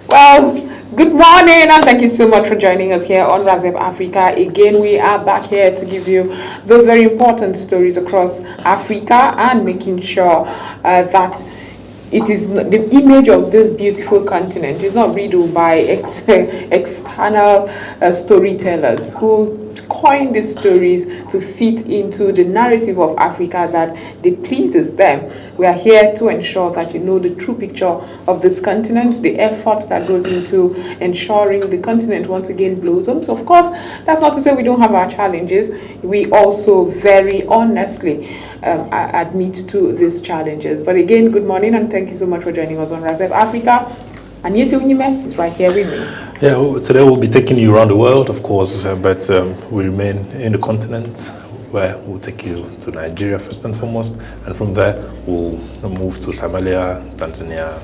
Well, good morning and thank you so much for joining us here on Razep Africa. Again, we are back here to give you those very important stories across Africa and making sure that it is the image of this beautiful continent is not riddled by external storytellers who coin these stories to fit into the narrative of Africa that pleases them. We are here to ensure that you know the true picture of this continent, the effort that goes into ensuring the continent once again blossoms. Of course, that's not to say we don't have our challenges. We also very honestly admit to these challenges. But again, good morning and thank you so much for joining us on Razep Africa. Anyete Unyime is right here with me. Yeah, today we'll be taking you around the world, of course, but we remain in the continent where we'll take you to Nigeria first and foremost, and from there we'll move to Somalia, Tanzania,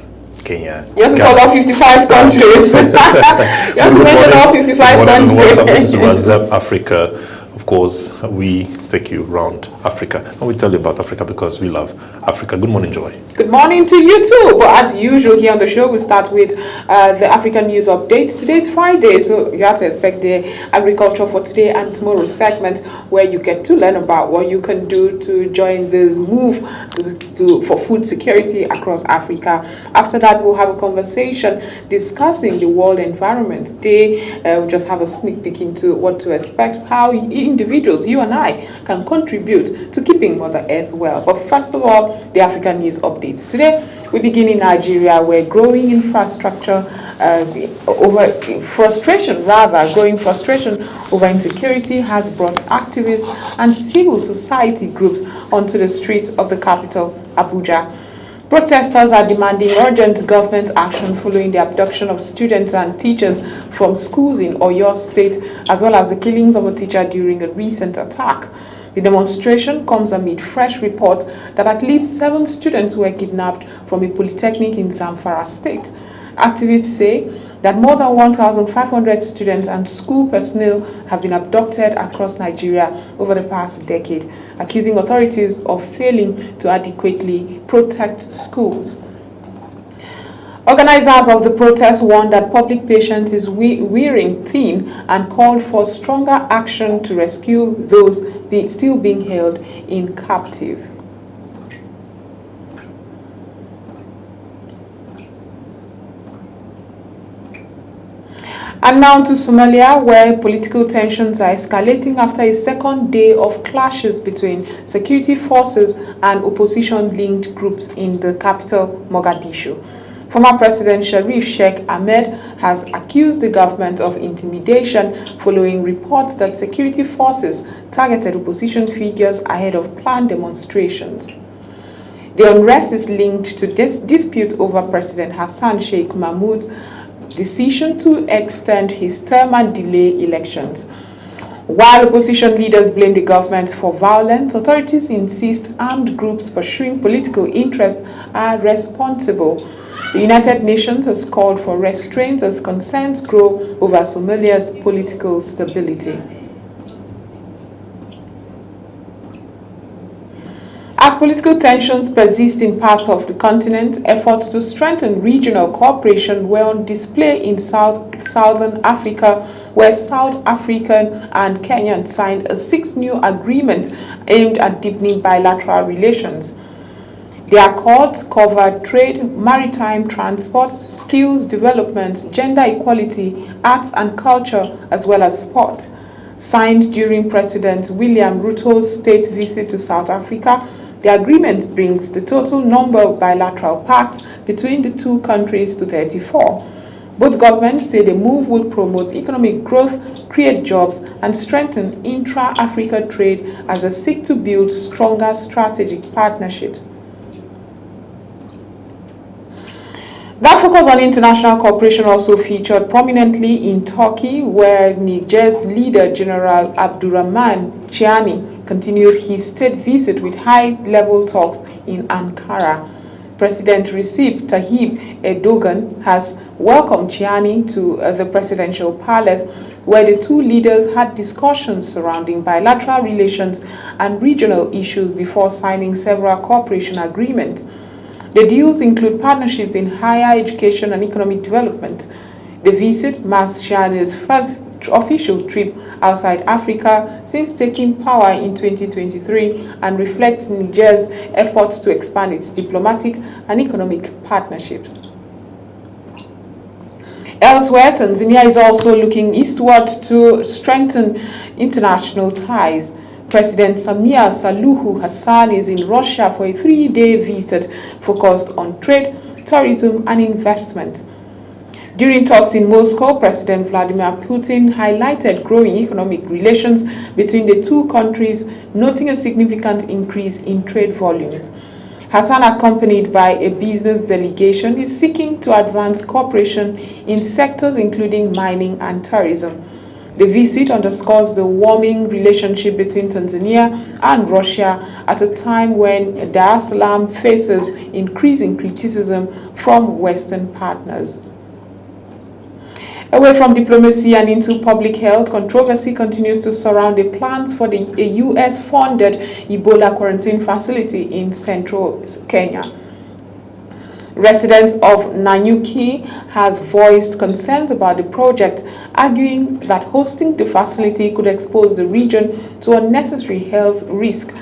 Kenya. You have to call all 55 countries. You have to mention all 55 countries. Welcome. This is Razep Africa. Of course, we take you around Africa, and we tell you about Africa because we love Africa. Good morning, Joy. Good morning to you too. But as usual here on the show, we start with the African news updates. Today is Friday, so you have to expect the agriculture for today and tomorrow's segment, where you get to learn about what you can do to join this move for food security across Africa. After that, we'll have a conversation discussing the World Environment Day. We'll just have a sneak peek into what to expect, how individuals, you and I, can contribute to keeping Mother Earth well. But first of all, the African news updates. Today, we begin in Nigeria, where growing frustration over insecurity has brought activists and civil society groups onto the streets of the capital, Abuja. Protesters are demanding urgent government action following the abduction of students and teachers from schools in Oyo State, as well as the killings of a teacher during a recent attack. The demonstration comes amid fresh reports that at least 7 students were kidnapped from a polytechnic in Zamfara State. Activists say that more than 1,500 students and school personnel have been abducted across Nigeria over the past decade, accusing authorities of failing to adequately protect schools. Organizers of the protest warned that public patience is wearing thin and called for stronger action to rescue those still being held in captive. And now to Somalia, where political tensions are escalating after a second day of clashes between security forces and opposition-linked groups in the capital, Mogadishu. Former President Sharif Sheikh Ahmed has accused the government of intimidation following reports that security forces targeted opposition figures ahead of planned demonstrations. The unrest is linked to this dispute over President Hassan Sheikh Mahmoud's decision to extend his term and delay elections. While opposition leaders blame the government for violence, authorities insist armed groups pursuing political interests are responsible. The United Nations has called for restraint as concerns grow over Somalia's political stability. As political tensions persist in parts of the continent, efforts to strengthen regional cooperation were on display in Southern Africa, where South African and Kenyan signed a 6th new agreement aimed at deepening bilateral relations. The accords covered trade, maritime transport, skills development, gender equality, arts and culture, as well as sport. Signed during President William Ruto's state visit to South Africa, the agreement brings the total number of bilateral pacts between the two countries to 34. Both governments say the move will promote economic growth, create jobs, and strengthen intra-Africa trade as they seek to build stronger strategic partnerships. That focus on international cooperation also featured prominently in Turkey, where Niger's leader, General Abdurrahman Chiani, continued his state visit with high-level talks in Ankara. President Recep Tayyip Erdogan has welcomed Chiani to the presidential palace, where the two leaders had discussions surrounding bilateral relations and regional issues before signing several cooperation agreements. The deals include partnerships in higher education and economic development. The visit marks China's first official trip outside Africa since taking power in 2023 and reflects Niger's efforts to expand its diplomatic and economic partnerships. Elsewhere, Tanzania is also looking eastward to strengthen international ties. President Samia Suluhu Hassan is in Russia for a 3-day visit focused on trade, tourism, and investment. During talks in Moscow, President Vladimir Putin highlighted growing economic relations between the two countries, noting a significant increase in trade volumes. Hassan, accompanied by a business delegation, is seeking to advance cooperation in sectors including mining and tourism. The visit underscores the warming relationship between Tanzania and Russia at a time when Dar es Salaam faces increasing criticism from Western partners. Away from diplomacy and into public health, controversy continues to surround the plans for a U.S.-funded Ebola quarantine facility in central Kenya. Residents of Nanyuki has voiced concerns about the project, arguing that hosting the facility could expose the region to unnecessary health risk.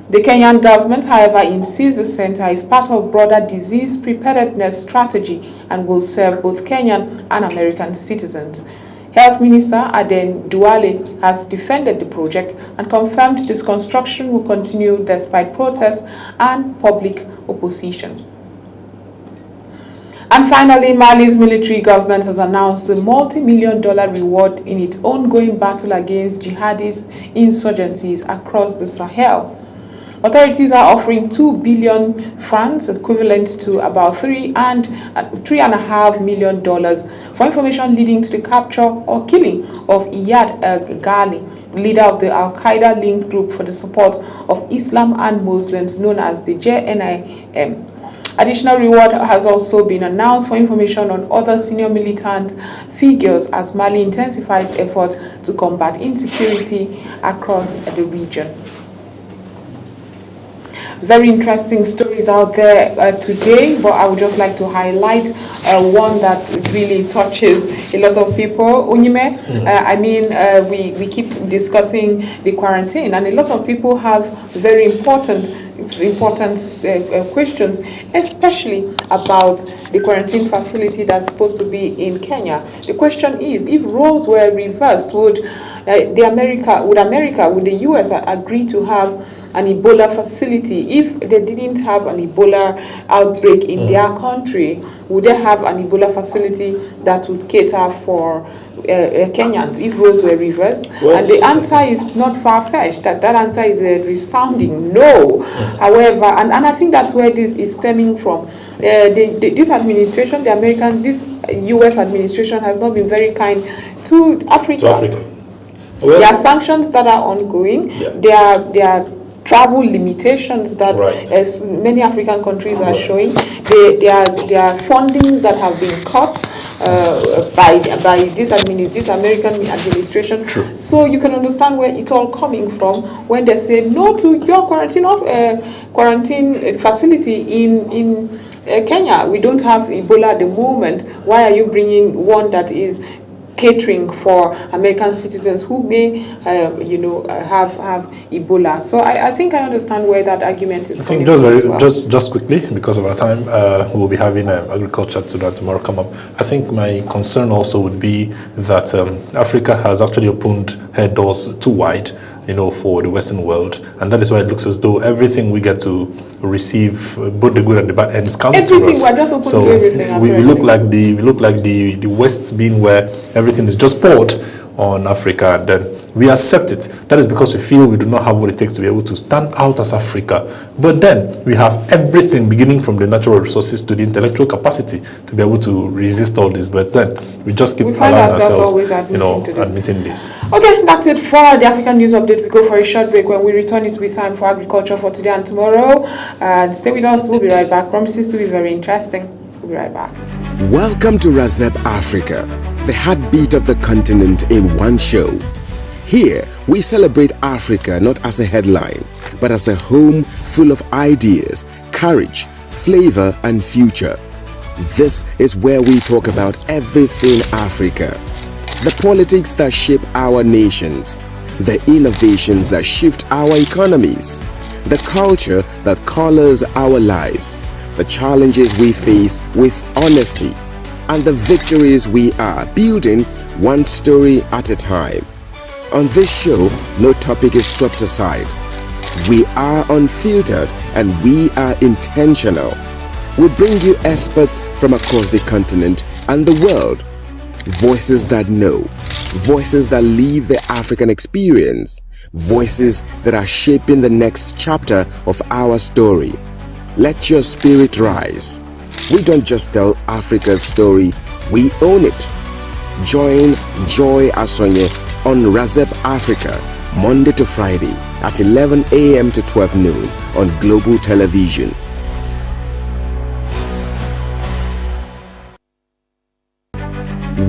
The Kenyan government, however, insists the center is part of broader disease preparedness strategy and will serve both Kenyan and American citizens. Health Minister Aden Duale has defended the project and confirmed this construction will continue despite protests and public opposition. And finally, Mali's military government has announced a multi-million-dollar reward in its ongoing battle against jihadist insurgencies across the Sahel. Authorities are offering 2 billion francs, equivalent to about $3.5 million, for information leading to the capture or killing of Iyad Ghali, leader of the Al-Qaeda-linked group for the support of Islam and Muslims known as the JNIM. Additional reward has also been announced for information on other senior militant figures as Mali intensifies efforts to combat insecurity across the region. Very interesting stories out there today, but I would just like to highlight one that really touches a lot of people. Onyime, we keep discussing the quarantine, and a lot of people have very important questions, especially about the quarantine facility that's supposed to be in Kenya. The question is, if roles were reversed, would the US agree to have an Ebola facility? If they didn't have an Ebola outbreak in their country, would they have an Ebola facility that would cater for Kenyans if roles were reversed? Well, and the answer is not far-fetched. That answer is a resounding no. However, and I think that's where this is stemming from. This administration, this U.S. administration, has not been very kind to Africa. Well, there are sanctions that are ongoing. Yeah. There are travel limitations that as many African countries are showing. There are fundings that have been cut by this American administration. True. So you can understand where it's all coming from when they say no to your quarantine facility in Kenya. We don't have Ebola at the moment. Why are you bringing one that is catering for American citizens who may, have Ebola? So I think I understand where that argument is coming from. Just quickly, because of our time, we'll be having agriculture tomorrow come up. I think my concern also would be that Africa has actually opened her doors too wide, for the Western world, and that is why it looks as though everything we get to receive, both the good and the bad ends, come to us. We're just open to everything. We look like the West being where everything is just poured on Africa, and then we accept it. That is because we feel we do not have what it takes to be able to stand out as Africa. But then we have everything, beginning from the natural resources to the intellectual capacity to be able to resist all this. But then we just keep allowing ourselves, admitting this. Okay, that's it for the African News Update. We go for a short break. When we return, it will be time for agriculture for today and tomorrow. And stay with us. We'll be right back. Promises to be very interesting. We'll be right back. Welcome to Razep Africa, the heartbeat of the continent in one show. Here, we celebrate Africa not as a headline, but as a home full of ideas, courage, flavor, and future. This is where we talk about everything Africa. The politics that shape our nations, the innovations that shift our economies, the culture that colors our lives, the challenges we face with honesty, and the victories we are building one story at a time. On this show, no topic is swept aside. We are unfiltered and we are intentional. We bring you experts from across the continent and the world. Voices that know, voices that live the African experience, voices that are shaping the next chapter of our story. Let your spirit rise. We don't just tell Africa's story, we own it. Join Joy Asonye on Razep Africa, Monday to Friday at 11 a.m. to 12 noon on Global Television.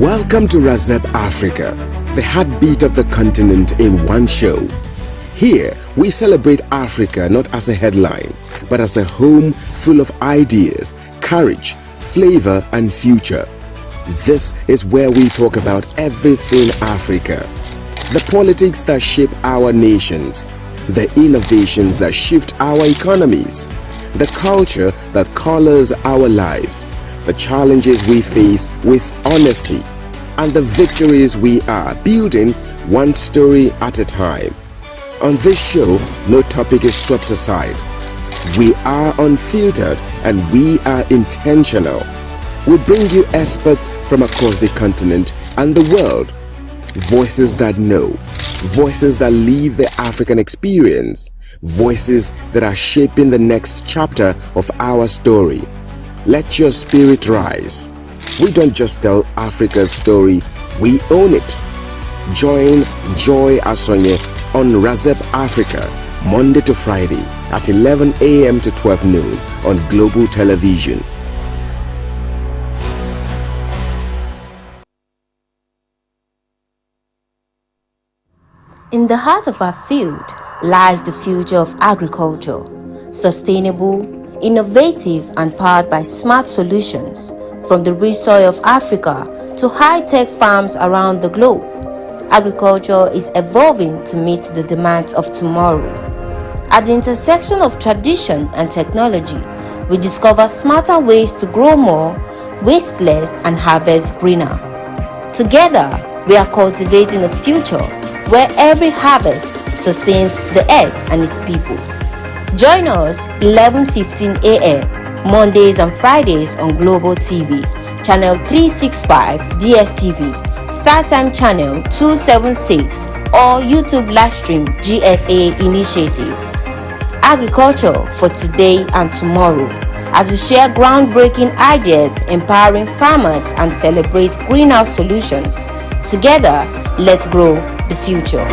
Welcome to Razep Africa, the heartbeat of the continent in one show. Here, we celebrate Africa not as a headline, but as a home full of ideas, courage, flavor, and future. This is where we talk about everything Africa. The politics that shape our nations, the innovations that shift our economies, the culture that colors our lives, the challenges we face with honesty, and the victories we are building one story at a time. On this show, no topic is swept aside. We are unfiltered and we are intentional. We bring you experts from across the continent and the world. Voices that know, voices that live the African experience, voices that are shaping the next chapter of our story. Let your spirit rise. We don't just tell Africa's story, we own it. Join Joy Asonye on Razep Africa, Monday to Friday at 11 a.m. to 12 noon on Global Television. In the heart of our field lies the future of agriculture, sustainable, innovative, and powered by smart solutions from the rich soil of Africa to high-tech farms around the globe. Agriculture is evolving to meet the demands of tomorrow. At the intersection of tradition and technology, we discover smarter ways to grow more, waste less, and harvest greener. Together, we are cultivating a future where every harvest sustains the earth and its people. Join us 11:15 a.m. Mondays and Fridays on Global TV, Channel 365 DSTV, StarTime Channel 276, or YouTube Livestream GSA Initiative. Agriculture for today and tomorrow, as we share groundbreaking ideas, empowering farmers, and celebrate greenhouse solutions. Together, let's grow the future.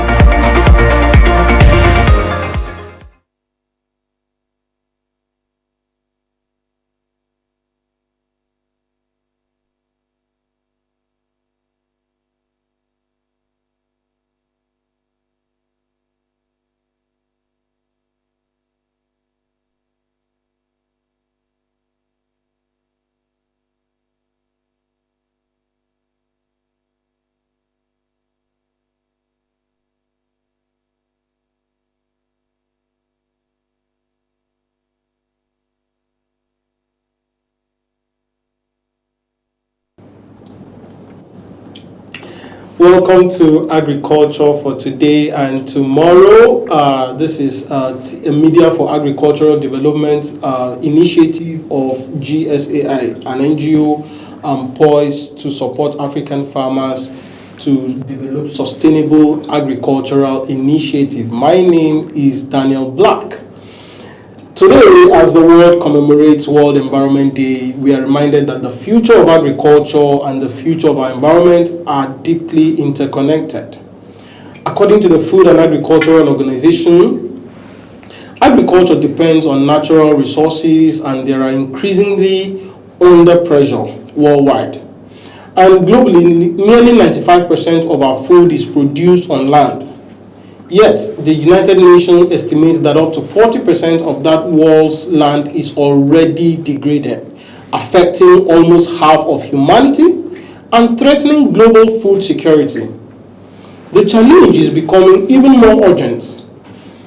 Welcome to Agriculture for Today and Tomorrow. This is a Media for Agricultural Development initiative of GSAI, an NGO poised to support African farmers to develop sustainable agricultural initiative. My name is Daniel Black. Today, as the world commemorates World Environment Day, we are reminded that the future of agriculture and the future of our environment are deeply interconnected. According to the Food and Agricultural Organization, agriculture depends on natural resources and they are increasingly under pressure worldwide. And globally, nearly 95% of our food is produced on land. Yet, the United Nations estimates that up to 40% of that world's land is already degraded, affecting almost half of humanity and threatening global food security. The challenge is becoming even more urgent.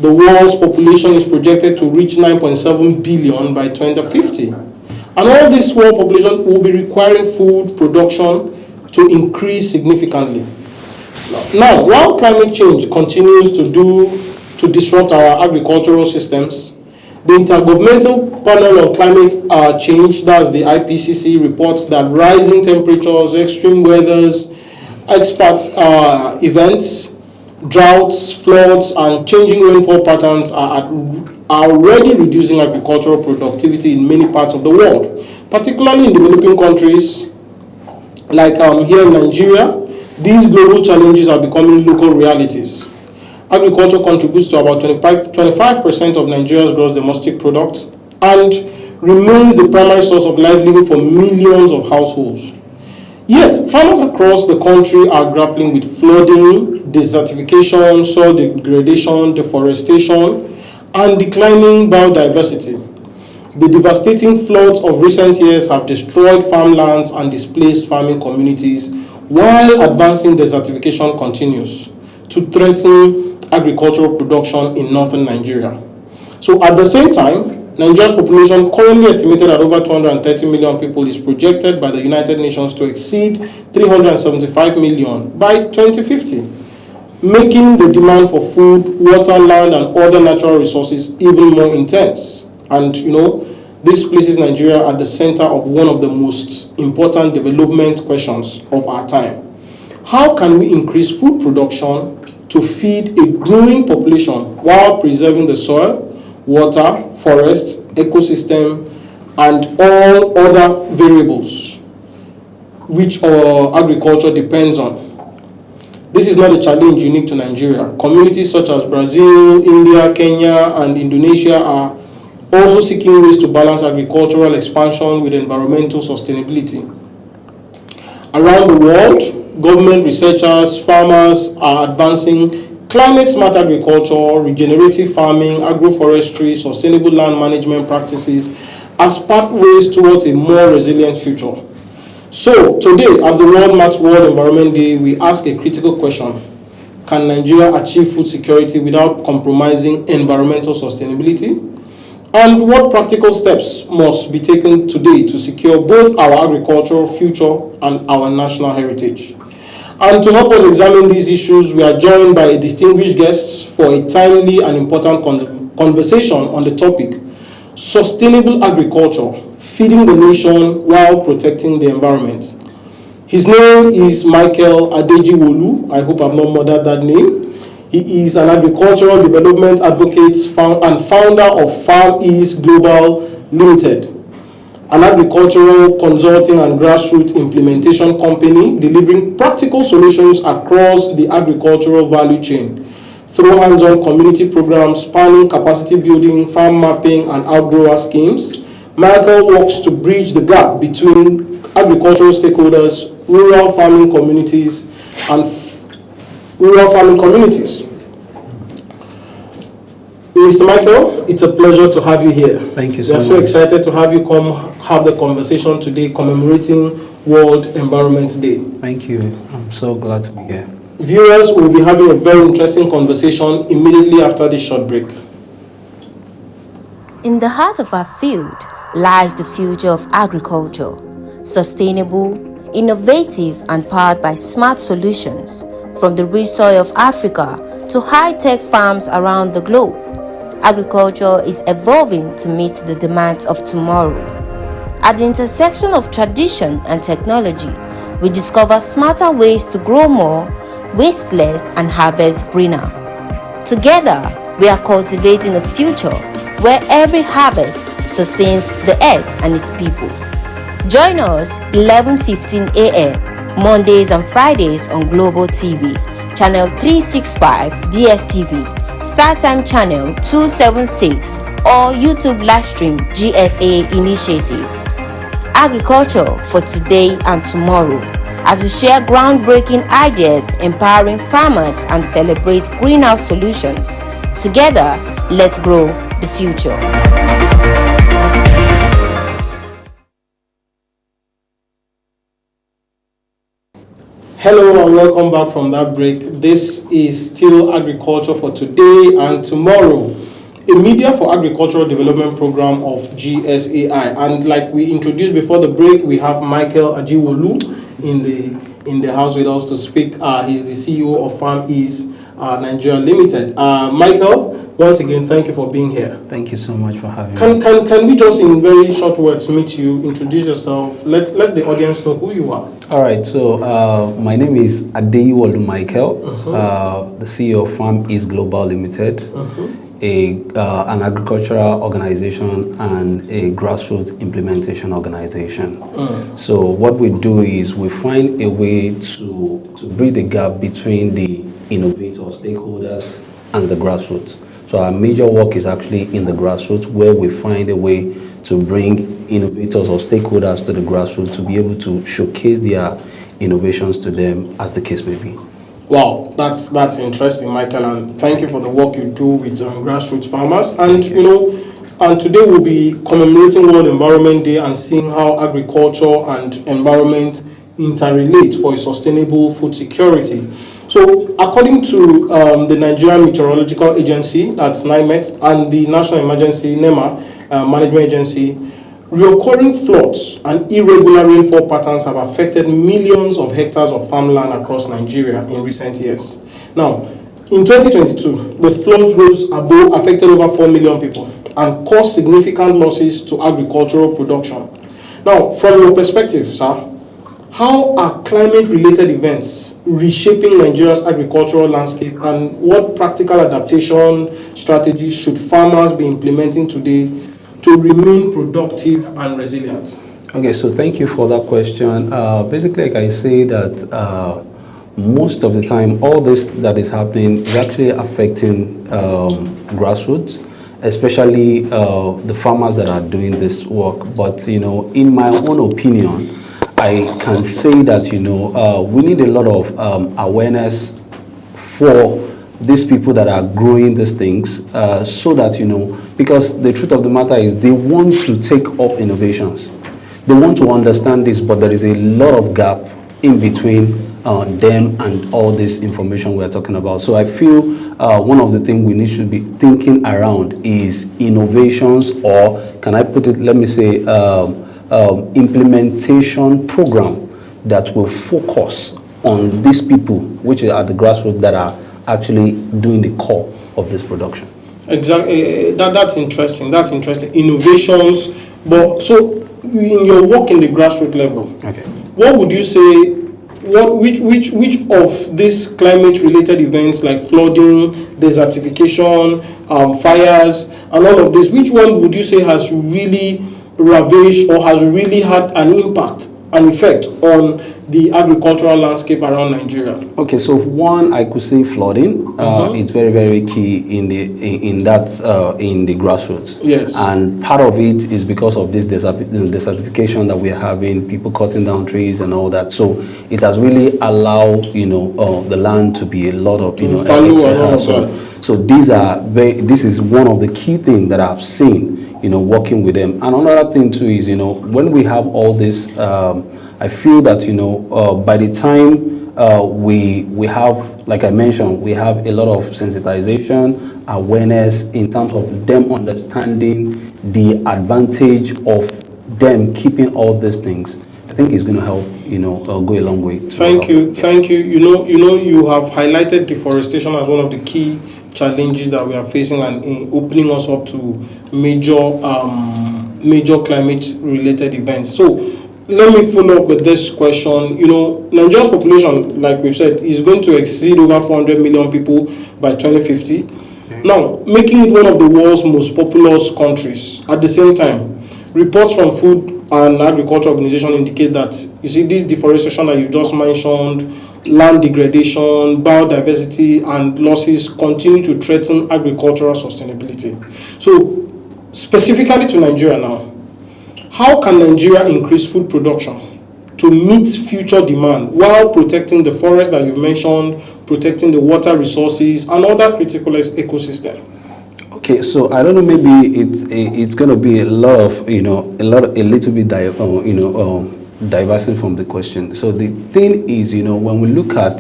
The world's population is projected to reach 9.7 billion by 2050. And all this world population will be requiring food production to increase significantly. Now, while climate change continues to disrupt our agricultural systems, the Intergovernmental Panel on Climate Change, that's the IPCC, reports that rising temperatures, extreme weathers, experts events, droughts, floods, and changing rainfall patterns are already reducing agricultural productivity in many parts of the world, particularly in developing countries like here in Nigeria. These global challenges are becoming local realities. Agriculture contributes to about 25% of Nigeria's gross domestic product and remains the primary source of livelihood for millions of households. Yet, farmers across the country are grappling with flooding, desertification, soil degradation, deforestation, and declining biodiversity. The devastating floods of recent years have destroyed farmlands and displaced farming communities, while advancing desertification continues to threaten agricultural production in northern Nigeria. So at the same time, Nigeria's population, currently estimated at over 230 million people, is projected by the United Nations to exceed 375 million by 2050, making the demand for food, water, land, and other natural resources even more intense. And this places Nigeria at the center of one of the most important development questions of our time. How can we increase food production to feed a growing population while preserving the soil, water, forests, ecosystem, and all other variables which our agriculture depends on? This is not a challenge unique to Nigeria. Communities such as Brazil, India, Kenya, and Indonesia are also seeking ways to balance agricultural expansion with environmental sustainability. Around the world, government, researchers, farmers are advancing climate-smart agriculture, regenerative farming, agroforestry, sustainable land management practices as pathways towards a more resilient future. So, today, as the World Marks World Environment Day, we ask a critical question. Can Nigeria achieve food security without compromising environmental sustainability? And what practical steps must be taken today to secure both our agricultural future and our national heritage? And to help us examine these issues, we are joined by a distinguished guest for a timely and important conversation on the topic, Sustainable Agriculture, Feeding the Nation While Protecting the Environment. His name is Michael Adejiwolu. I hope I've not murdered that name. He is an agricultural development advocate and founder of Farm East Global Limited, an agricultural consulting and grassroots implementation company delivering practical solutions across the agricultural value chain through hands-on community programs spanning capacity building, farm mapping, and outgrower schemes. Michael works to bridge the gap between agricultural stakeholders, rural farming communities, Mr. Michael, it's a pleasure to have you here. Thank you so much. We're so excited to have you come have the conversation today commemorating World Environment Day. Thank you. I'm so glad to be here. Viewers will be having a very interesting conversation immediately after this short break. In the heart of our field lies the future of agriculture, sustainable, innovative, and powered by smart solutions. From the rich soil of Africa to high-tech farms around the globe, agriculture is evolving to meet the demands of tomorrow. At the intersection of tradition and technology, we discover smarter ways to grow more, waste less, and harvest greener. Together, we are cultivating a future where every harvest sustains the earth and its people. Join us 11:15 a.m. Mondays and Fridays on Global TV, Channel 365 DSTV, StarTime Channel 276, or YouTube Livestream GSA Initiative. Agriculture for today and tomorrow. as we share groundbreaking ideas empowering farmers and celebrate greenhouse solutions. Together, let's grow the future. Hello and welcome back from that break. This is still Agriculture for Today and Tomorrow, a Media for Agricultural Development program of GSAI. And like we introduced before the break, we have Michael Ajiwolu in the house with us to speak. He's the CEO of Farm Ease Nigeria Limited. Michael, once again, thank you for being here. Thank you so much for having me. Can we just in very short words meet you, introduce yourself, let the audience know who you are? All right, so my name is Adeyiwolu Michael, the CEO of Farm Ease Global Limited, an agricultural organization and a grassroots implementation organization. So what we do is we find a way to bridge the gap between the innovators, stakeholders, and the grassroots. So our major work is actually in the grassroots, where we find a way to bring innovators or stakeholders to the grassroots to be able to showcase their innovations to them, as the case may be. Wow, that's interesting, Michael, and thank you for the work you do with grassroots farmers. And and today we'll be commemorating World Environment Day and seeing how agriculture and environment interrelate for a sustainable food security. So, according to the Nigerian Meteorological Agency, that's NIMET, and the National Emergency NEMA Management Agency, recurring floods and irregular rainfall patterns have affected millions of hectares of farmland across Nigeria in recent years. Now, in 2022, the floods affected over 4 million people and caused significant losses to agricultural production. Now, from your perspective, sir, how are climate-related events reshaping Nigeria's agricultural landscape, and what practical adaptation strategies should farmers be implementing today to remain productive and resilient? Okay, so thank you for that question. Basically, like I say that most of the time, all this that is happening is actually affecting grassroots, especially the farmers that are doing this work. But, in my own opinion, I can say that, we need a lot of awareness for these people that are growing these things, so that, because the truth of the matter is they want to take up innovations. They want to understand this, but there is a lot of gap in between them and all this information we are talking about. So I feel one of the things we should be thinking around is innovations, or can I put it, let me say, implementation program that will focus on these people, which are the grassroots that are actually doing the core of this production. Exactly. That's interesting. That's interesting. Innovations. But so in your work in the grassroots level, okay, what would you say? Which of these climate-related events like flooding, desertification, fires, and all of this, which one would you say has really ravaged or has really had an impact, an effect on the agricultural landscape around Nigeria? Okay, so one, I could say flooding. It's very, very key in the grassroots. Yes. And part of it is because of this desertification that we are having, people cutting down trees and all that. So it has really allowed the land to be a lot of so this is one of the key things that I've seen working with them. And another thing too is when we have all this, I feel that by the time we have, like I mentioned, we have a lot of sensitization, awareness in terms of them understanding the advantage of them keeping all these things. I think it's going to help go a long way. Thank you. You have highlighted deforestation as one of the key challenges that we are facing, and opening us up to major climate related events. So let me follow up with this question. Nigeria's population, like we've said, is going to exceed over 400 million people by 2050. Okay. Now, making it one of the world's most populous countries. At the same time, reports from Food and Agriculture Organization indicate that, this deforestation that you just mentioned, land degradation, biodiversity, and losses continue to threaten agricultural sustainability. So, specifically to Nigeria now, how can Nigeria increase food production to meet future demand while protecting the forest that you mentioned, protecting the water resources and other critical ecosystem? Okay, so I don't know. Maybe it's going to be a lot of a little bit diversing from the question. So the thing is, when we look at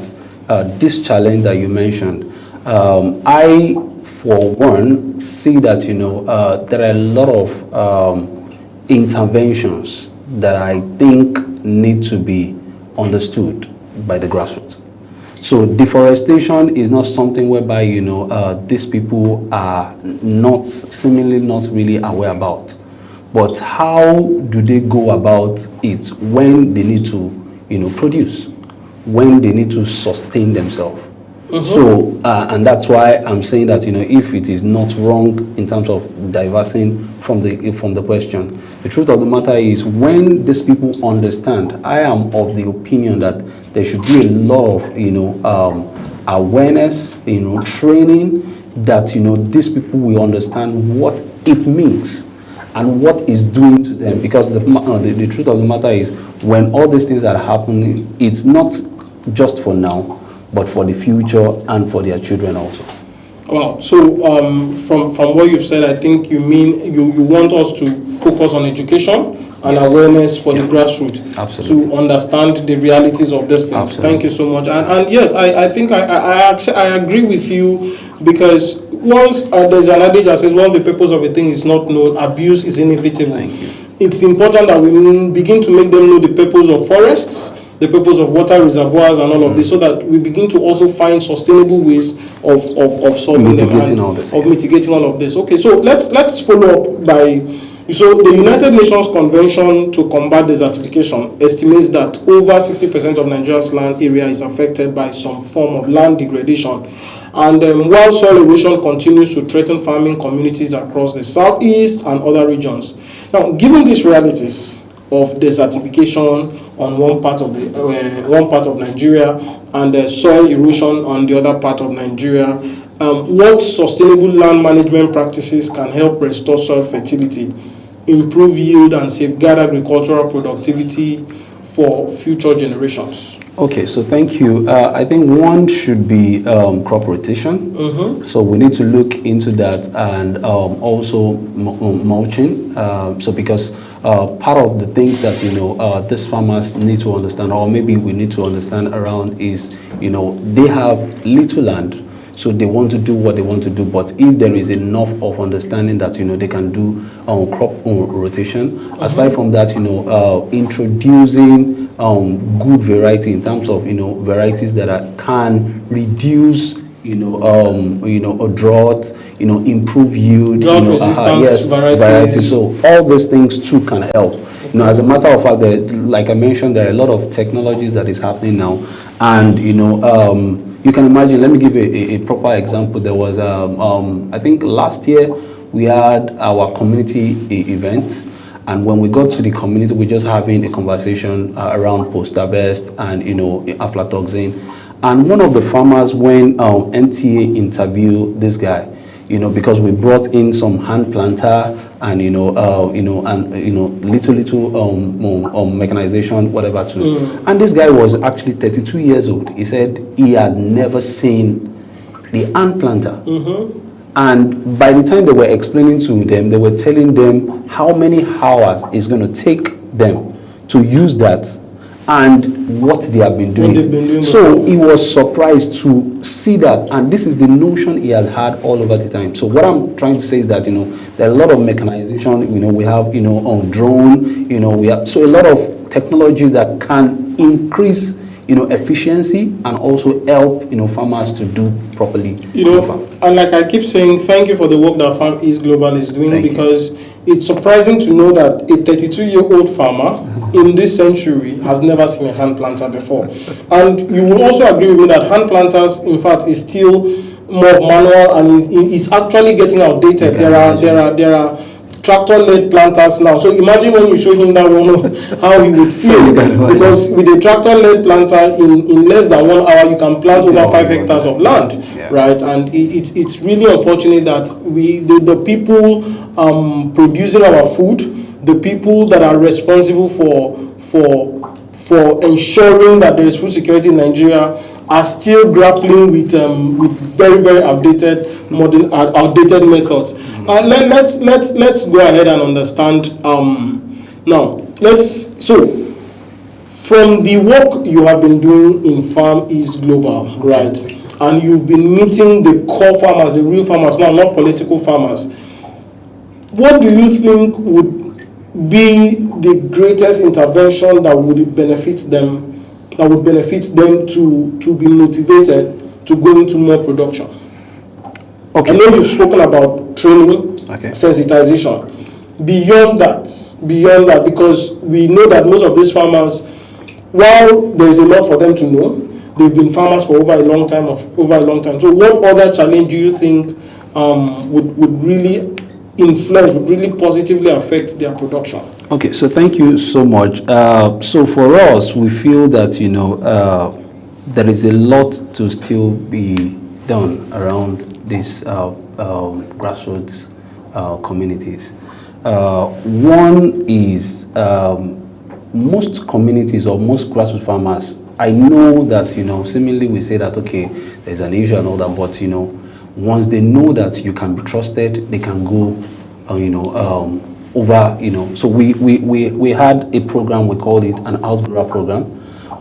this challenge that you mentioned, I, for one, see that there are a lot of interventions that I think need to be understood by the grassroots. So deforestation is not something whereby these people are seemingly not really aware about. But how do they go about it when they need to produce, when they need to sustain themselves? So and that's why I'm saying that if it is not wrong in terms of diversing from the question, the truth of the matter is when these people understand, I am of the opinion that there should be a lot of awareness, training, that these people will understand what it means and what is doing to them. Because the truth of the matter is, when all these things are happening, it's not just for now, but for the future and for their children also. Wow. So from what you've said, I think you mean you want us to focus on education and awareness for the grassroots. Absolutely. To understand the realities of these things. Absolutely. Thank you so much. And yes, I think I agree with you, because once there's an adage that says once the purpose of a thing is not known, abuse is inevitable. Thank you. It's important that we begin to make them know the purpose of forests, the purpose of water reservoirs and all of this, so that we begin to also find sustainable ways of solving mitigating all this. Mitigating all of this. Okay, so let's follow up by, so the United Nations Convention to Combat Desertification estimates that over 60% of Nigeria's land area is affected by some form of land degradation. And while soil erosion continues to threaten farming communities across the southeast and other regions. Now, given these realities of desertification on one part of Nigeria and soil erosion on the other part of Nigeria, what sustainable land management practices can help restore soil fertility, improve yield, and safeguard agricultural productivity for future generations? Okay, so thank you. I think one should be crop rotation. So we need to look into that, and also mulching. So because part of the things that these farmers need to understand, or maybe we need to understand around, is they have little land. So they want to do what they want to do, but if there is enough of understanding that they can do crop rotation, aside from that, introducing good variety in terms of varieties that can reduce a drought, improve yield, drought resistance variety. So all those things too can help. As a matter of fact, like I mentioned, there are a lot of technologies that is happening now, and you can imagine. Let me give a proper example. There was I think last year we had our community event, and when we got to the community, we're just having a conversation around post-harvest and aflatoxin. And one of the farmers, when NTA interviewed this guy, because we brought in some hand planter and little mechanization, whatever too. And this guy was actually 32 years old. He said he had never seen the hand planter. And by the time they were explaining to them, they were telling them how many hours it's going to take them to use that and what they have been doing. So he was surprised to see that, and this is the notion he had had all over the time. So what I'm trying to say is that there are a lot of mechanization. We have on drone. We have so a lot of technology that can increase efficiency and also help farmers to do properly. And like I keep saying, thank you for the work that Farm East Global is doing, because it's surprising to know that a 32-year-old farmer in this century has never seen a hand planter before. And you will also agree with me that hand planters, in fact, is still more manual and it's actually getting outdated. There are tractor-led planters now. So imagine when you show him that one, how he would feel. Because with a tractor-led planter, in less than 1 hour, you can plant over 5 hectares of land, right? And it's really unfortunate that the people producing our food, the people that are responsible for for ensuring that there is food security in Nigeria are still grappling with very, very outdated methods. Let's go ahead and understand now. From the work you have been doing in Farm East Global, right, and you've been meeting the core farmers, the real farmers, now not political farmers, what do you think would be the greatest intervention that would benefit them, to be motivated to go into more production? Okay. I know you've spoken about training, sensitization. Beyond that, because we know that most of these farmers, while there is a lot for them to know, they've been farmers for over a long time. So what other challenge do you think would really influence, would really positively affect their production? Okay, so thank you so much. So for us, we feel that, there is a lot to still be done around these grassroots communities. One is most communities or most grassroots farmers, I know that, seemingly we say that, okay, there's an issue and all that, but, once they know that you can be trusted, they can go, over, so we had a program, we called it an outgrower program,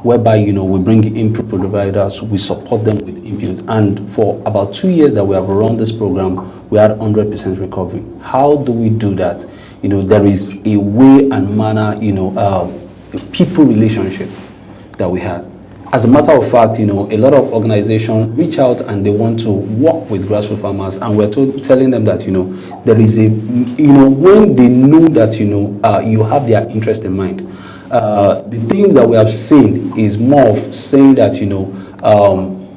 whereby, we bring input providers, we support them with input. And for about 2 years that we have run this program, we had 100% recovery. How do we do that? There is a way and manner, people relationship that we had. As a matter of fact, a lot of organizations reach out and they want to work with grassroots farmers, and we're telling them that, there is a, when they know that, you have their interest in mind. The thing that we have seen is more of saying that,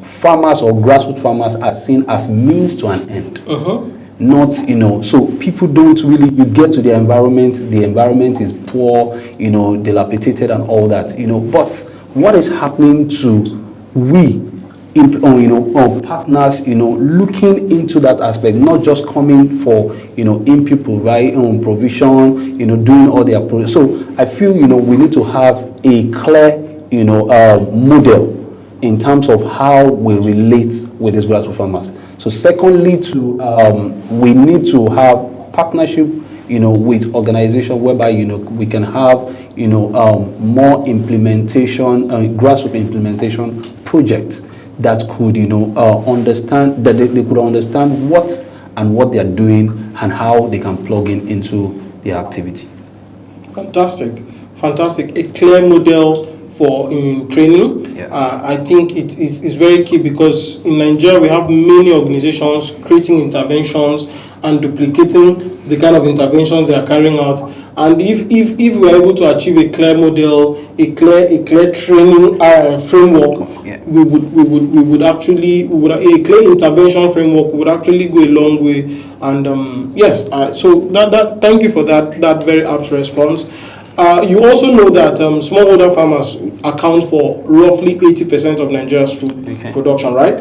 farmers or grassroots farmers are seen as means to an end. Not, so people don't really, you get to the environment is poor, dilapidated and all that, but what is happening to partners, looking into that aspect, not just coming for, input provision, doing all their projects. So I feel, we need to have a clear, model in terms of how we relate with these grassroots farmers. So secondly, we need to have partnership, with organizations whereby, we can have, more implementation, grassroots implementation projects that could, understand, that they could understand what they are doing and how they can plug into their activity. Fantastic. A clear model for training. I think it is very key, because in Nigeria we have many organizations creating interventions and duplicating the kind of interventions they are carrying out. And if we are able to achieve a clear model, a clear training framework, we would actually a clear intervention framework would actually go a long way. And so that thank you for that very apt response. You also know that smallholder farmers account for roughly 80% of Nigeria's food production, right?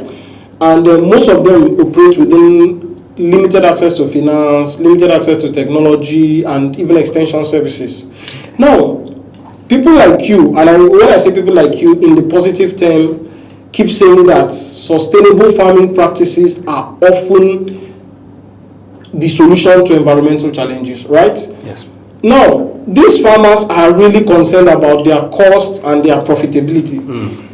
And most of them operate within limited access to finance, limited access to technology, and even extension services. Now, people like you, and when I say people like you in the positive term, keep saying that sustainable farming practices are often the solution to environmental challenges, right? Yes. Now, these farmers are really concerned about their costs and their profitability.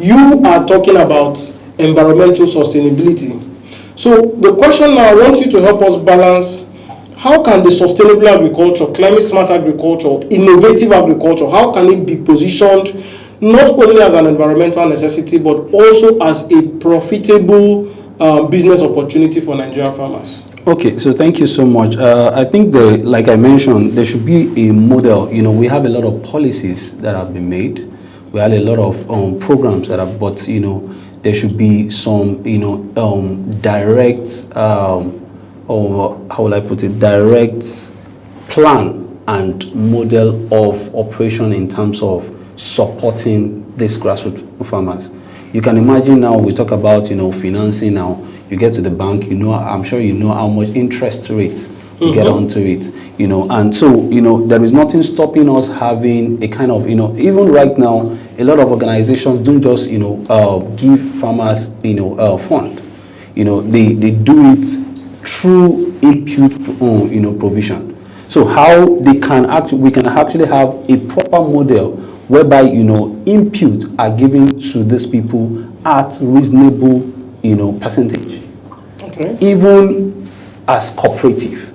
You are talking about environmental sustainability. So the question now, I want you to help us balance, how can the sustainable agriculture, climate smart agriculture, innovative agriculture, how can it be positioned not only as an environmental necessity, but also as a profitable business opportunity for Nigerian farmers? Okay, so thank you so much. I think, like I mentioned, there should be a model. We have a lot of policies that have been made. We have a lot of programs that have, but there should be some, direct, or how will I put it, direct plan and model of operation in terms of supporting these grassroots farmers. You can imagine now we talk about, financing now. You get to the bank, I'm sure you know how much interest rates to get onto it, and so, there is nothing stopping us having a kind of, even right now, a lot of organizations don't just, give farmers, fund. They do it through input, provision. So how we can actually have a proper model whereby, input are given to these people at reasonable, percentage. Okay. Even as cooperative.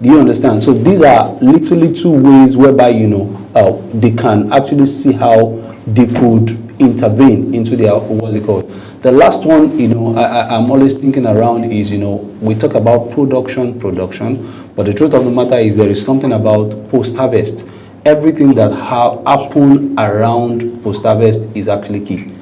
Do you understand? So these are little ways whereby, they can actually see how they could intervene into their, what's it called? The last one, I'm always thinking around is, we talk about production, but the truth of the matter is there is something about post-harvest. Everything that happen around post-harvest is actually key.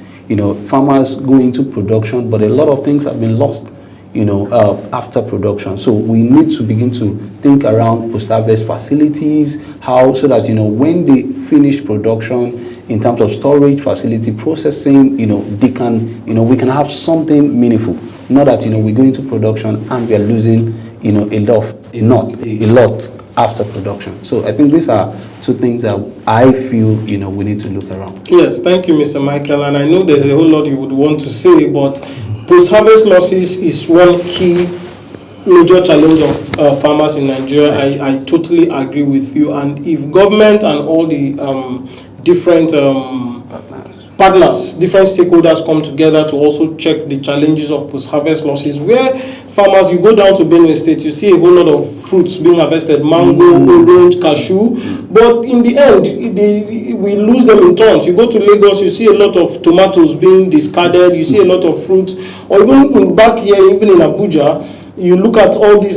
Farmers go into production, but a lot of things have been lost, after production. So we need to begin to think around post-harvest facilities, so that, when they finish production, in terms of storage, facility, processing, they can, we can have something meaningful. Not that, we go into production and we are losing, a lot after production. So I think these are two things that I feel, we need to look around. Yes, thank you, Mr. Michael. And I know there's a whole lot you would want to say, but post-harvest losses is one key major challenge of farmers in Nigeria. I totally agree with you. And if government and all the different partners, different stakeholders come together to also check the challenges of post-harvest losses, where farmers, you go down to Benue State, you see a whole lot of fruits being harvested, mango, orange, cashew, but in the end, we lose them in tons. You go to Lagos, you see a lot of tomatoes being discarded, you see a lot of fruits, or even back here, even in Abuja, you look at all these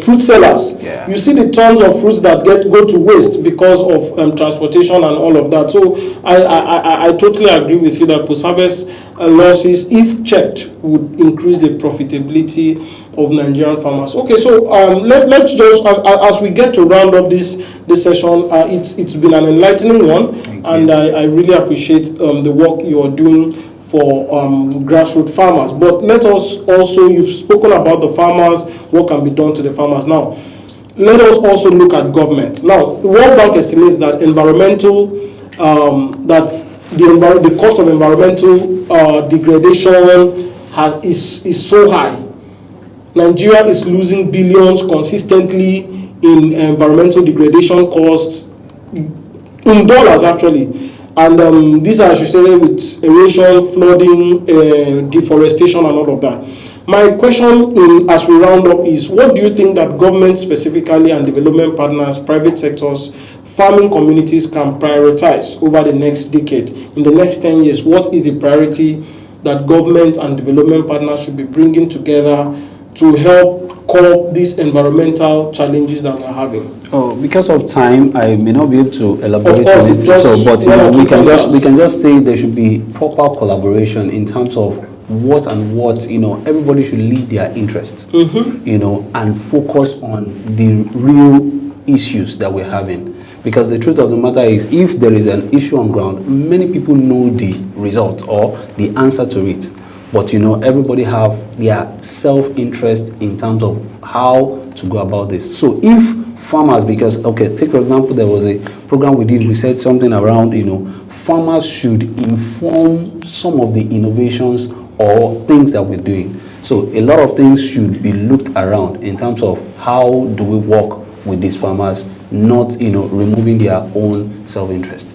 fruit sellers. Yeah. You see the tons of fruits that go to waste because of transportation and all of that. So I totally agree with you that post-harvest losses, if checked, would increase the profitability of Nigerian farmers. Okay, so let's just, as we get to round up this session, it's been an enlightening one, and I really appreciate the work you are doing for grassroots farmers. But let us also, you've spoken about the farmers, what can be done to the farmers. Now, let us also look at government. Now, the World Bank estimates that the cost of environmental degradation is so high. Nigeria is losing billions consistently in environmental degradation costs, in dollars actually. And these are associated with erosion, flooding, deforestation, and all of that. My question as we round up is, what do you think that government specifically and development partners, private sectors, farming communities can prioritize over the next decade? In the next 10 years, what is the priority that government and development partners should be bringing together to help curb these environmental challenges that we're having? Oh, because of time, I may not be able to elaborate Of course, on it. But we can just say there should be proper collaboration in terms of what everybody should lead their interest, and focus on the real issues that we're having. Because the truth of the matter is, if there is an issue on ground, many people know the result or the answer to it. But everybody have their self-interest in terms of how to go about this. So if farmers, take for example, there was a program we said something around, farmers should inform some of the innovations or things that we're doing. So a lot of things should be looked around in terms of how do we work with these farmers, not, removing their own self-interest.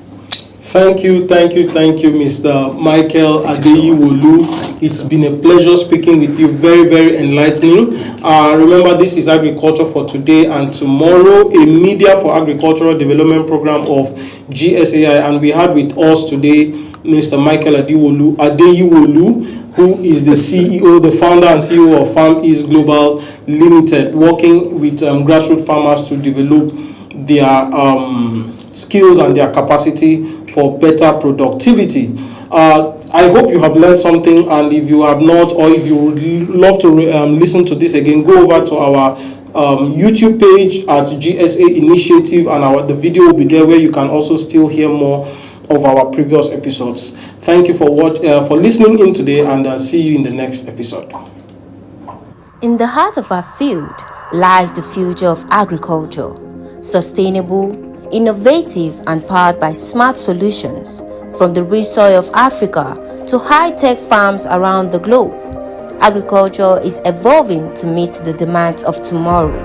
Thank you, Mr. Michael Adeyiwolu. It's been a pleasure speaking with you. Very, very enlightening. Remember, this is Agriculture for Today and Tomorrow, a Media for Agricultural Development program of GSAI. And we had with us today Mr. Michael Adeyiwolu, who is the CEO, the founder and CEO of Farm East Global Limited, working with grassroots farmers to develop their skills and their capacity for better productivity. I hope you have learned something, and if you have not, or if you would love to listen to this again, go over to our YouTube page at GSA Initiative, and the video will be there where you can also still hear more of our previous episodes. Thank you for listening in today, and see you in the next episode. In the heart of our field lies the future of agriculture, sustainable, innovative, and powered by smart solutions from the rich soil of Africa to high-tech farms around the globe. Agriculture is evolving to meet the demands of tomorrow.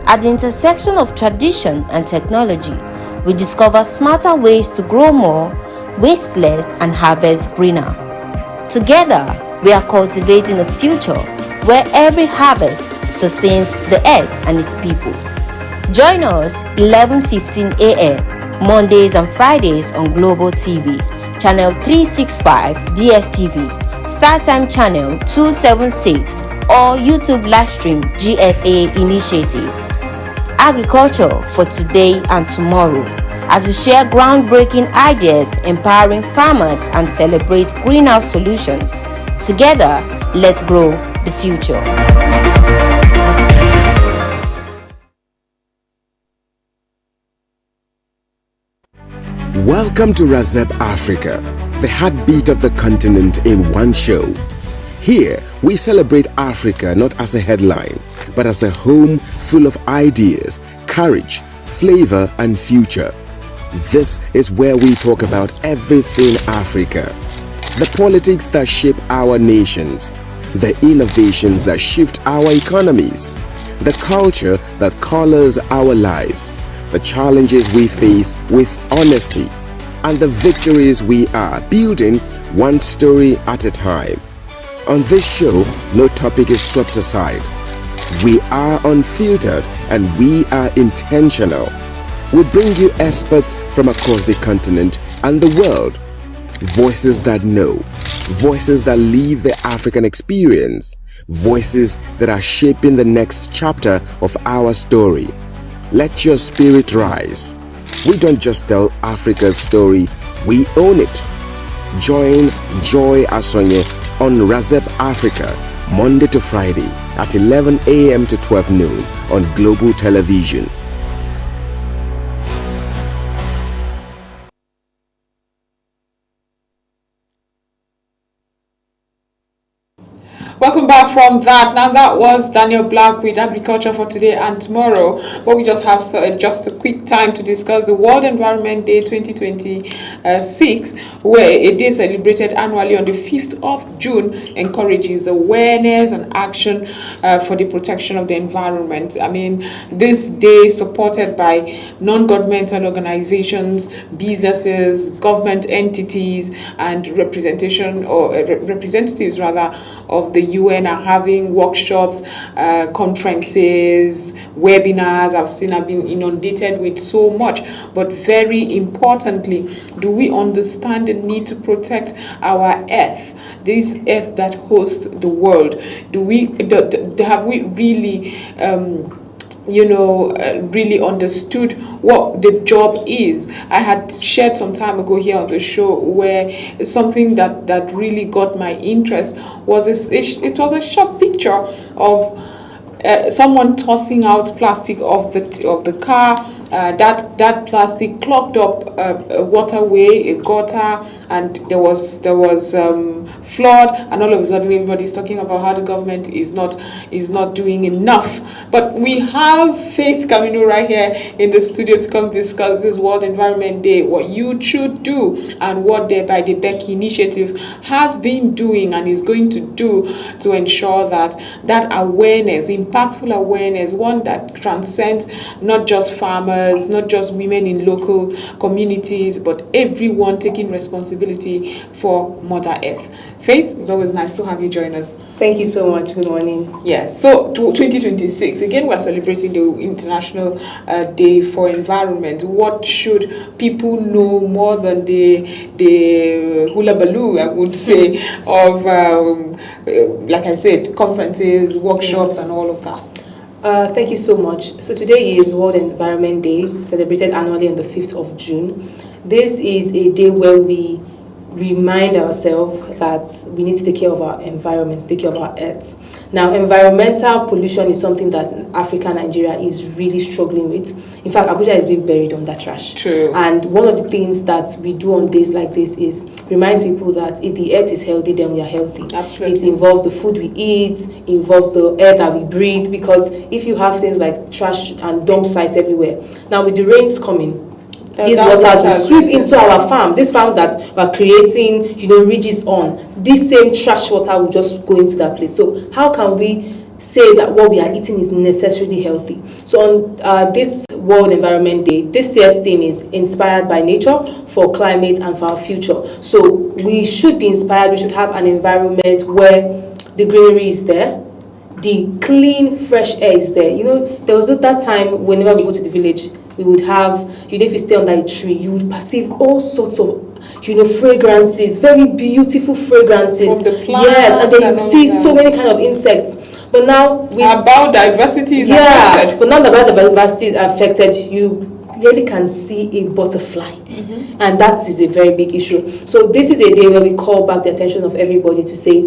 At the intersection of tradition and technology, we discover smarter ways to grow more, waste less, and harvest greener. Together, we are cultivating a future where every harvest sustains the earth and its people. Join us 11:15 a.m. Mondays and Fridays on Global TV, channel 365 DSTV, StarTime channel 276, or YouTube livestream GSA Initiative. Agriculture for today and tomorrow, as we share groundbreaking ideas, empowering farmers, and celebrate greenhouse solutions. Together, let's grow the future. Welcome to Razep Africa, the heartbeat of the continent in one show. Here, we celebrate Africa not as a headline, but as a home full of ideas, courage, flavor, and future. This is where we talk about everything Africa. The politics that shape our nations, the innovations that shift our economies, the culture that colors our lives, the challenges we face with honesty, and the victories we are building one story at a time. On this show, no topic is swept aside. We are unfiltered and we are intentional. We bring you experts from across the continent and the world. Voices that know, voices that live the African experience, voices that are shaping the next chapter of our story. Let your spirit rise. We don't just tell Africa's story, we own it. Join Joy Asonye on Razep Africa, Monday to Friday at 11 a.m. to 12 noon on Global Television. Welcome back from that. Now that was Daniel Black with Agriculture for Today and Tomorrow. But we just have just a quick time to discuss the World Environment Day 2026, where a day celebrated annually on the 5th of June encourages awareness and action for the protection of the environment. I mean, this day is supported by non-governmental organizations, businesses, government entities, and representatives of the UN are having workshops, conferences, webinars. I've been inundated with so much. But very importantly, do we understand the need to protect our earth? This earth that hosts the world. Have we really really understood what the job is? I had shared some time ago here on the show where something that really got my interest was it was a short picture of someone tossing out plastic of the car. That plastic clogged up a waterway, a gutter, and there was flood, and all of a sudden everybody's talking about how the government is not doing enough. But we have Faith Camino right here in the studio to come discuss this World Environment Day, what you should do, and what by the Becky Initiative has been doing and is going to do to ensure that awareness, impactful awareness, one that transcends not just farmers, not just women in local communities, but everyone taking responsibility for Mother Earth. Faith, it's always nice to have you join us. Thank you so much. Good morning. Yes, so 2026, again, we're celebrating the International Day for Environment. What should people know more than the hula baloo, I would say, of, like I said, conferences, workshops, and all of that? Thank you so much. So today is World Environment Day, celebrated annually on the 5th of June. This is a day where we remind ourselves that we need to take care of our environment, take care of our earth. Now, environmental pollution is something that Africa, Nigeria is really struggling with. In fact, Abuja is being buried under trash. True. And one of the things that we do on days like this is remind people that if the earth is healthy, then we are healthy. Absolutely. It involves the food we eat, involves the air that we breathe, because if you have things like trash and dump sites everywhere, now with the rains coming, these waters will sweep into our farms. These farms that we're creating, ridges on, this same trash water will just go into that place. So how can we say that what we are eating is necessarily healthy? So on this World Environment Day, this year's theme is inspired by nature for climate and for our future. So we should be inspired. We should have an environment where the greenery is there, the clean, fresh air is there. There was that time whenever we go to the village, we would have, if you stay under a tree, you would perceive all sorts of, fragrances, very beautiful fragrances. From the plants. Yes, and then you see so many kind of insects. But now our biodiversity is affected. But now the biodiversity is affected, you really can see a butterfly. Mm-hmm. And that is a very big issue. So this is a day where we call back the attention of everybody to say,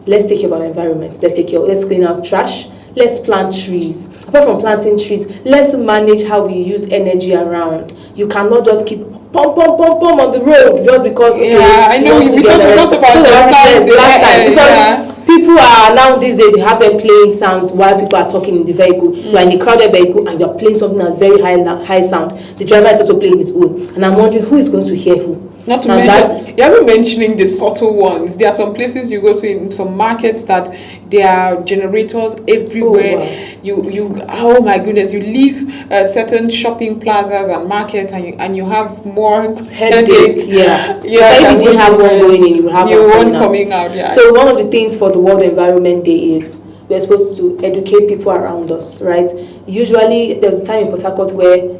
let's take care of our environment. Let's clean out trash. Let's plant trees. Apart from planting trees, let's manage how we use energy around. You cannot just keep pump on the road just because, I know we talked about the sounds last time. Because people are now these days, you have them playing sounds while people are talking in the vehicle. You are in a crowded vehicle and you are playing something at very high sound. The driver is also playing his own. And I'm wondering who is going to hear who. Not to mention, you haven't mentioning the subtle ones. There are some places you go to in some markets that there are generators everywhere. Oh, wow. Oh my goodness, you leave certain shopping plazas and markets and you have more headache. Yeah. If you didn't have one going in, you would have one coming out. Yeah. So one of the things for the World Environment Day is we're supposed to educate people around us, right? Usually there was a time in Port Harcourt where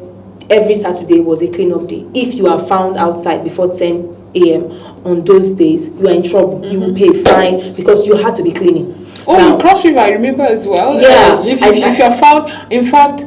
every Saturday was a clean-up day. If you are found outside before 10 a.m. on those days, you are in trouble. Mm-hmm. You will pay fine because you had to be cleaning. In Cross River, I remember as well. Yeah. If you're found, in fact,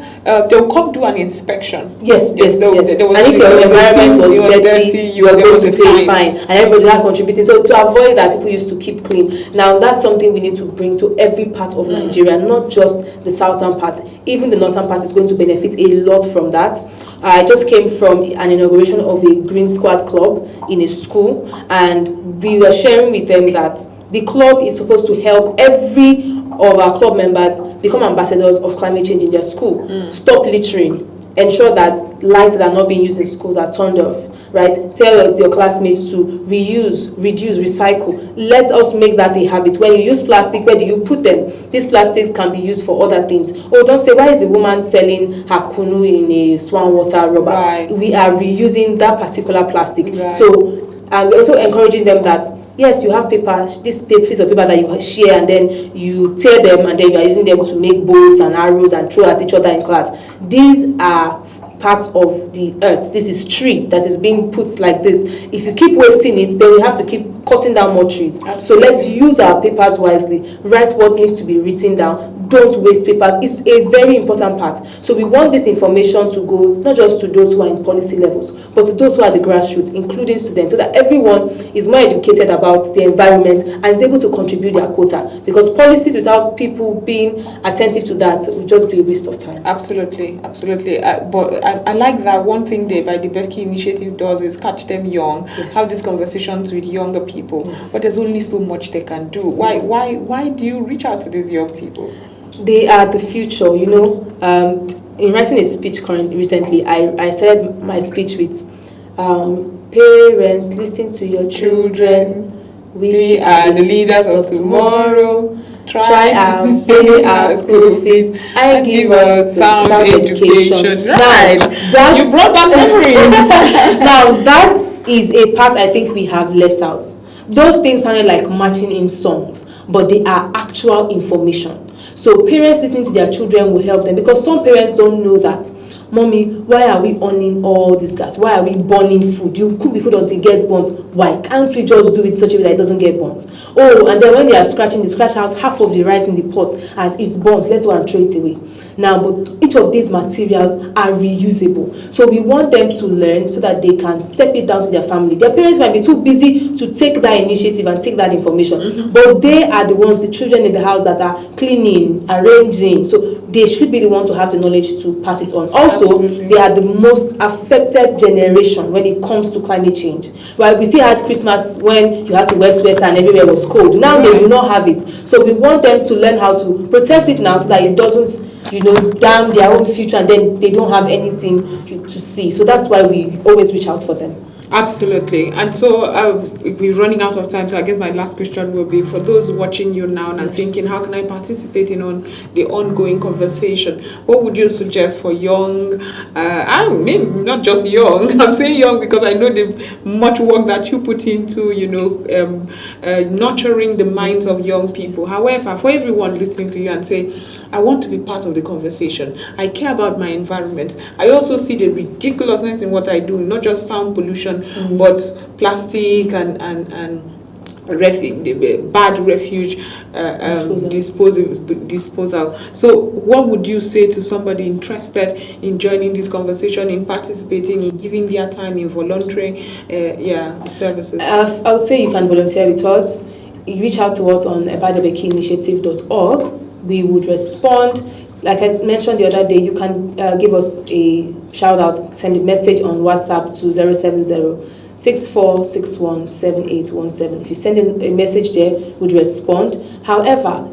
they'll come do an inspection. Yes. And if your environment was dirty, you are going to pay fine. And everybody are contributing. So to avoid that, people used to keep clean. Now, that's something we need to bring to every part of Nigeria, not just the southern part. Even the northern part is going to benefit a lot from that. I just came from an inauguration of a Green Squad club in a school, and we were sharing with them that the club is supposed to help every of our club members become ambassadors of climate change in their school. Stop littering. Ensure that lights that are not being used in schools are turned off. Right? Tell your classmates to reuse, reduce, recycle. Let us make that a habit. When you use plastic, where do you put them? These plastics can be used for other things. Oh, don't say, why is the woman selling her kunu in a swan water rubber? Right. We are reusing that particular plastic. Right. So, and we're also encouraging them that, yes, you have papers, this piece of paper that you share, and then you tear them, and then you are using them to make bows and arrows and throw at each other in class. These are parts of the earth. This is tree that is being put like this. If you keep wasting it, then we have to keep cutting down more trees. Absolutely. So let's use our papers wisely. Write what needs to be written down. Don't waste papers. It's a very important part. So we want this information to go not just to those who are in policy levels, but to those who are the grassroots, including students, so that everyone is more educated about the environment and is able to contribute their quota. Because policies without people being attentive to that will just be a waste of time. Absolutely. But I like that one thing the Becky initiative does is catch them young, have these conversations with younger people. Yes. But there's only so much they can do. Why do you reach out to these young people? They are the future, in writing a speech recently, I started my speech with parents, listen to your children. We are the leaders of tomorrow. Try and pay our school fees and give us sound education. Right. Now, you brought back memories. Now, that is a part I think we have left out. Those things sounded like marching in songs, but they are actual information. So parents listening to their children will help them, because some parents don't know that. Mommy, why are we owning all this gas? Why are we burning food? You cook the food until it gets burnt. Why can't we just do it such a way that it doesn't get burnt? Oh, and then when they are scratching, they scratch out half of the rice in the pot as it's burnt. Let's go and throw it away. Now, but each of these materials are reusable. So we want them to learn so that they can step it down to their family. Their parents might be too busy to take that initiative and take that information, but they are the ones, the children in the house, that are cleaning, arranging. So they should be the one to have the knowledge to pass it on. Also, they are the most affected generation when it comes to climate change. Well, we still had Christmas when you had to wear sweater and everywhere was cold. Now they do not have it. So we want them to learn how to protect it now so that it doesn't, damn their own future, and then they don't have anything to see. So that's why we always reach out for them. Absolutely. And so we're running out of time, so I guess my last question will be for those watching you now and thinking, how can I participate in the ongoing conversation? What would you suggest for young, I mean, not just young, I'm saying young because I know the much work that you put into, nurturing the minds of young people. However, for everyone listening to you and say, I want to be part of the conversation. I care about my environment. I also see the ridiculousness in what I do, not just sound pollution, but plastic and bad refuge disposal. So what would you say to somebody interested in joining this conversation, in participating, in giving their time, in volunteering services? I would say you can volunteer with us. You reach out to us on ebadebekiinitiative.org. We would respond. Like I mentioned the other day, you can give us a shout out, send a message on WhatsApp to 070-6461-7817. If you send a message there, we'd respond. However,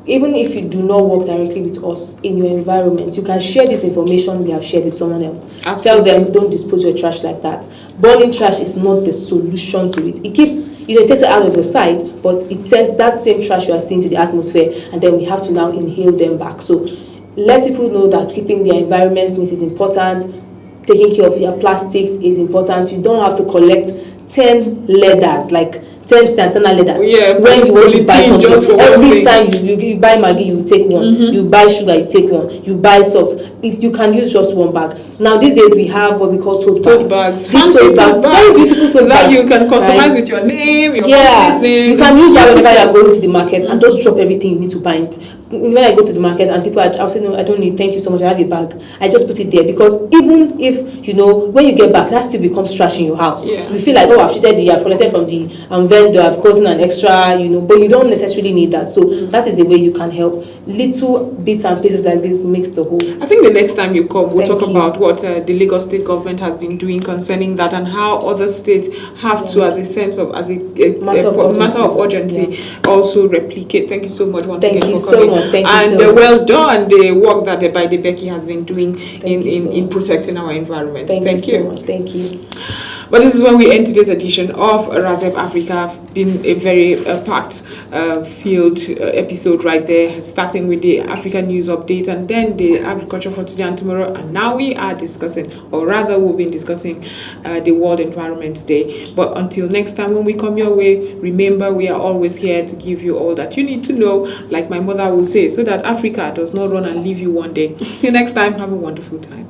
even if you do not work directly with us in your environment, you can share this information we have shared with someone else. Absolutely. Tell them, don't dispose your trash like that. Burning trash is not the solution to it. It keeps, it takes it out of your sight, but it sends that same trash you are seeing to the atmosphere, and then we have to now inhale them back. So let people know that keeping their environments neat is important. Taking care of your plastics is important. You don't have to collect 10 leathers, like 10 Santana leathers. Yeah, when you want to buy something, every time you buy Maggi, you take one. You buy sugar, you take one. You buy salt. You can use just one bag. Now these days we have what we call tote bags. Fancy tote bags, very beautiful tote bags. That you can customize with your name, your name. You can use that whenever you are going to the market and just drop everything you need to buy it. When I go to the market and people, I'll say, no, I don't need, thank you so much, I have a bag. I just put it there because even if, when you get back, that still becomes trash in your house. Yeah. You feel like, oh, I've collected from the vendor, I've gotten an extra, but you don't necessarily need that. So that is a way you can help. Little bits and pieces like this makes the whole. I think the next time you come, we'll talk about what the Lagos State government has been doing concerning that and how other states have to, as a matter of urgency, also replicate. Thank you so much once again for coming. Thank you so much. Well done, the work that the Becky has been doing in protecting our environment. Thank you so much. Thank you. But this is when we end today's edition of Razep Africa. Been a very packed field episode right there, starting with the African news update and then the agriculture for today and tomorrow. And now we are discussing, or rather we've been discussing the World Environment Day. But until next time when we come your way, remember we are always here to give you all that you need to know, like my mother will say, so that Africa does not run and leave you one day. Till next time, have a wonderful time.